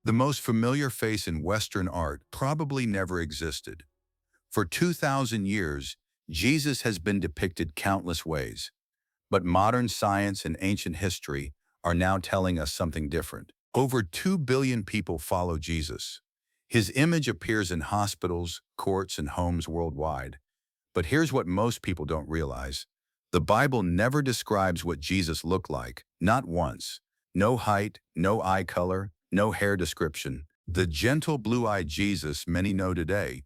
The most familiar face in Western art probably never existed. For 2,000 years, Jesus has been depicted countless ways, but modern science and ancient history are now telling us something different. Over 2 billion people follow Jesus. His image appears in hospitals, courts, and homes worldwide. But here's what most people don't realize. The Bible never describes what Jesus looked like, not once. No height, no eye color, no hair description. The gentle blue-eyed Jesus many know today.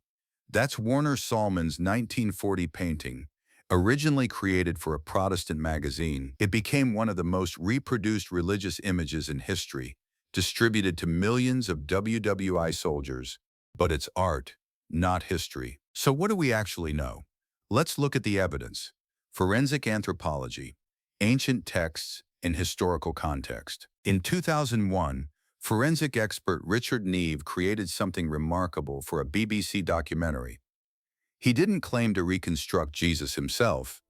That's Warner Sallman's 1940 painting. Originally created for a Protestant magazine, it became one of the most reproduced religious images in history, distributed to millions of WWI soldiers. But it's art, not history. So what do we actually know? Let's look at the evidence. Forensic anthropology, ancient texts, and historical context. In 2001, forensic expert Richard Neve created something remarkable for a BBC documentary. He didn't claim to reconstruct Jesus himself.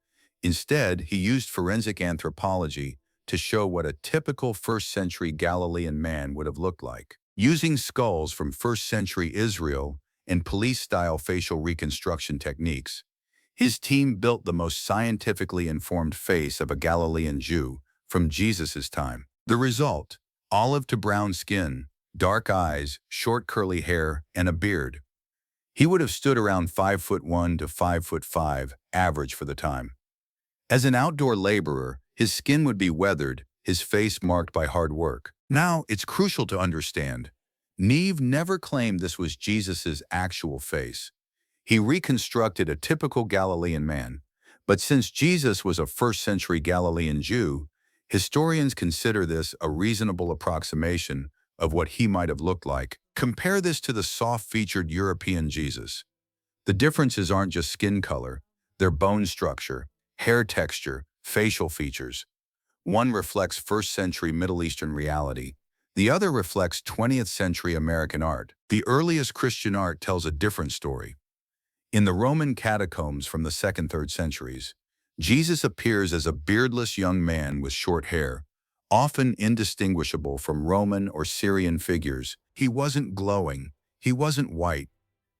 Instead, he used forensic anthropology to show what a typical first-century Galilean man would have looked like. Using skulls from first-century Israel and police-style facial reconstruction techniques, his team built the most scientifically informed face of a Galilean Jew from Jesus' time. The result: olive to brown skin, dark eyes, short curly hair, and a beard. He would have stood around 5'1" to 5'5", average for the time. As an outdoor laborer, his skin would be weathered, his face marked by hard work. Now, it's crucial to understand, Neve never claimed this was Jesus' actual face. He reconstructed a typical Galilean man, but since Jesus was a first-century Galilean Jew, historians consider this a reasonable approximation of what he might have looked like. Compare this to the soft-featured European Jesus. The differences aren't just skin color, they're bone structure, hair texture, facial features. One reflects first-century Middle Eastern reality. The other reflects 20th-century American art. The earliest Christian art tells a different story. In the Roman catacombs from the 2nd–3rd centuries, Jesus appears as a beardless young man with short hair, often indistinguishable from Roman or Syrian figures. He wasn't glowing, he wasn't white.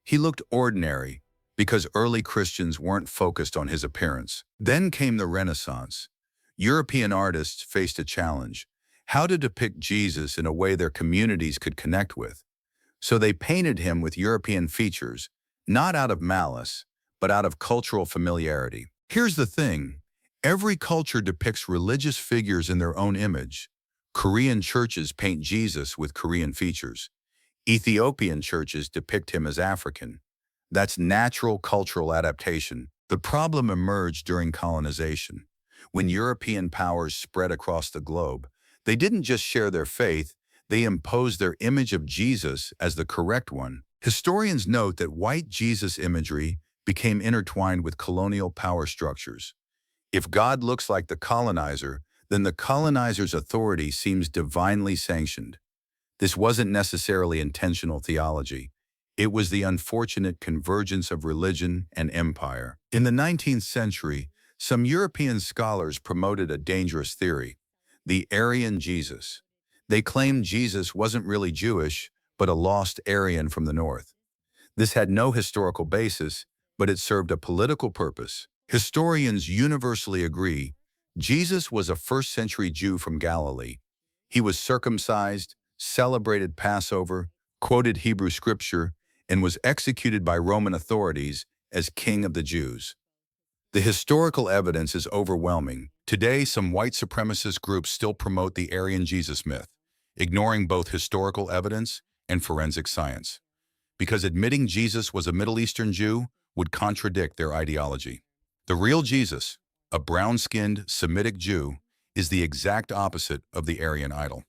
He looked ordinary because early Christians weren't focused on his appearance. Then came the Renaissance. European artists faced a challenge: how to depict Jesus in a way their communities could connect with. So they painted him with European features, not out of malice, but out of cultural familiarity. Here's the thing: every culture depicts religious figures in their own image. Korean churches paint Jesus with Korean features. Ethiopian churches depict him as African. That's natural cultural adaptation. The problem emerged during colonization. When European powers spread across the globe, they didn't just share their faith, they imposed their image of Jesus as the correct one. Historians note that white Jesus imagery became intertwined with colonial power structures. If God looks like the colonizer, then the colonizer's authority seems divinely sanctioned. This wasn't necessarily intentional theology. It was the unfortunate convergence of religion and empire. In the 19th century, some European scholars promoted a dangerous theory: the Aryan Jesus. They claimed Jesus wasn't really Jewish, but a lost Aryan from the north. This had no historical basis, but it served a political purpose. Historians universally agree Jesus was a first-century Jew from Galilee. He was circumcised, celebrated Passover, quoted Hebrew scripture, and was executed by Roman authorities as King of the Jews. The historical evidence is overwhelming. Today, some white supremacist groups still promote the Aryan Jesus myth, ignoring both historical evidence and forensic science, because admitting Jesus was a Middle Eastern Jew would contradict their ideology. The real Jesus, a brown-skinned Semitic Jew, is the exact opposite of the Aryan idol.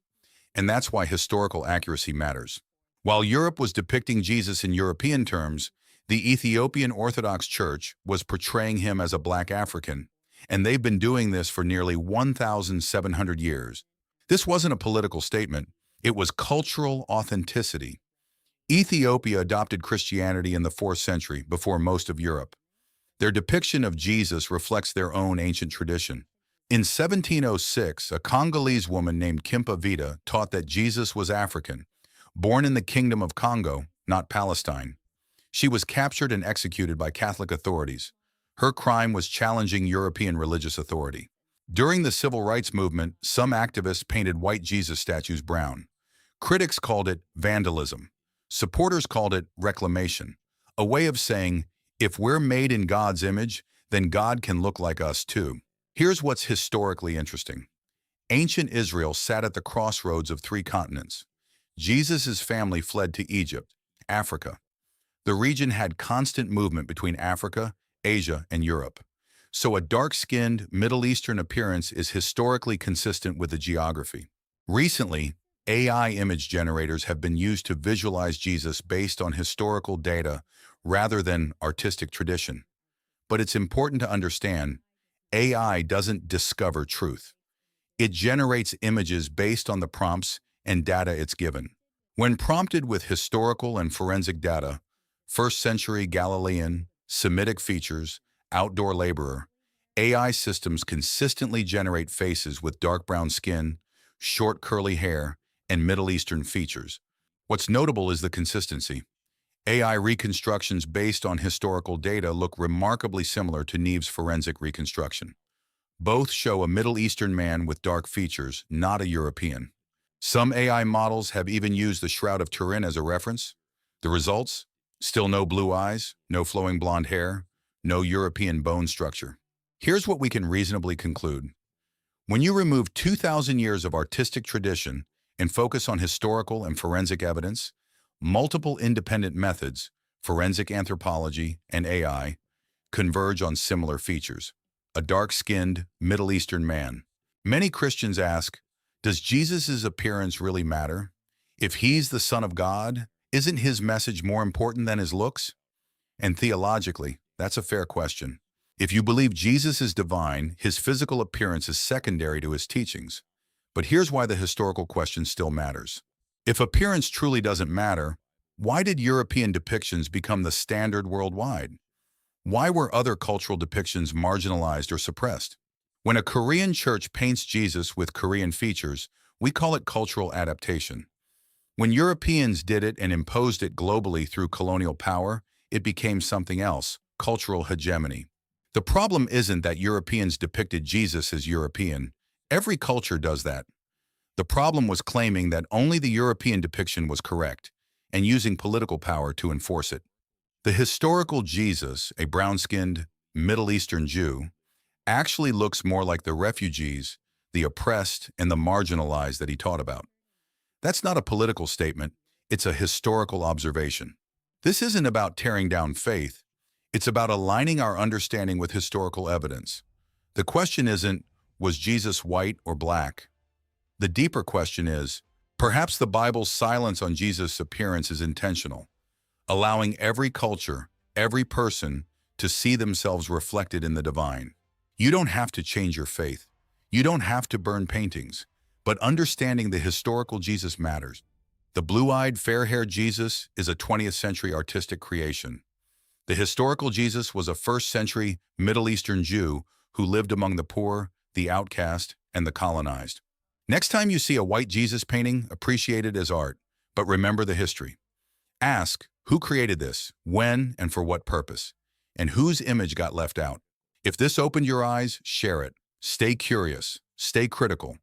And that's why historical accuracy matters. While Europe was depicting Jesus in European terms, the Ethiopian Orthodox Church was portraying him as a black African, and they've been doing this for nearly 1,700 years. This wasn't a political statement, it was cultural authenticity. Ethiopia adopted Christianity in the 4th century, before most of Europe. Their depiction of Jesus reflects their own ancient tradition. In 1706, a Congolese woman named Kimpa Vita taught that Jesus was African, Born in the Kingdom of Congo, not Palestine, she was captured and executed by Catholic authorities. Her crime was challenging European religious authority. During the civil rights movement, some activists painted white Jesus statues brown. Critics called it vandalism. Supporters called it reclamation, a way of saying, if we're made in God's image, then God can look like us too. Here's what's historically interesting. Ancient Israel sat at the crossroads of three continents. Jesus' family fled to Egypt, Africa. The region had constant movement between Africa, Asia, and Europe. So a dark-skinned, Middle Eastern appearance is historically consistent with the geography. Recently, AI image generators have been used to visualize Jesus based on historical data rather than artistic tradition. But it's important to understand, AI doesn't discover truth. It generates images based on the prompts and data it's given. When prompted with historical and forensic data, first-century Galilean, Semitic features, outdoor laborer, AI systems consistently generate faces with dark brown skin, short curly hair, and Middle Eastern features. What's notable is the consistency. AI reconstructions based on historical data look remarkably similar to Neve's forensic reconstruction. Both show a Middle Eastern man with dark features, not a European. Some AI models have even used the Shroud of Turin as a reference. The results? Still no blue eyes, no flowing blonde hair, no European bone structure. Here's what we can reasonably conclude. When you remove 2,000 years of artistic tradition and focus on historical and forensic evidence, multiple independent methods, forensic anthropology and AI, converge on similar features. A dark-skinned, Middle Eastern man. Many Christians ask, does Jesus' appearance really matter? If he's the Son of God, isn't his message more important than his looks? And theologically, that's a fair question. If you believe Jesus is divine, his physical appearance is secondary to his teachings. But here's why the historical question still matters. If appearance truly doesn't matter, why did European depictions become the standard worldwide? Why were other cultural depictions marginalized or suppressed? When a Korean church paints Jesus with Korean features, we call it cultural adaptation. When Europeans did it and imposed it globally through colonial power, it became something else, cultural hegemony. The problem isn't that Europeans depicted Jesus as European. Every culture does that. The problem was claiming that only the European depiction was correct, and using political power to enforce it. The historical Jesus, a brown-skinned, Middle Eastern Jew, actually looks more like the refugees, the oppressed, and the marginalized that he taught about. That's not a political statement, it's a historical observation. This isn't about tearing down faith, it's about aligning our understanding with historical evidence. The question isn't, was Jesus white or black? The deeper question is, perhaps the Bible's silence on Jesus' appearance is intentional, allowing every culture, every person, to see themselves reflected in the divine. You don't have to change your faith. You don't have to burn paintings. But understanding the historical Jesus matters. The blue-eyed, fair-haired Jesus is a 20th century artistic creation. The historical Jesus was a first-century Middle Eastern Jew who lived among the poor, the outcast, and the colonized. Next time you see a white Jesus painting, appreciate it as art, but remember the history. Ask, who created this, when, and for what purpose? And whose image got left out? If this opened your eyes, share it. Stay curious, stay critical.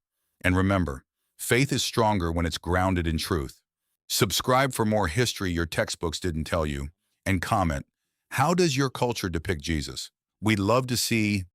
And remember, faith is stronger when it's grounded in truth. Subscribe for more history your textbooks didn't tell you, and comment, how does your culture depict Jesus? We'd love to see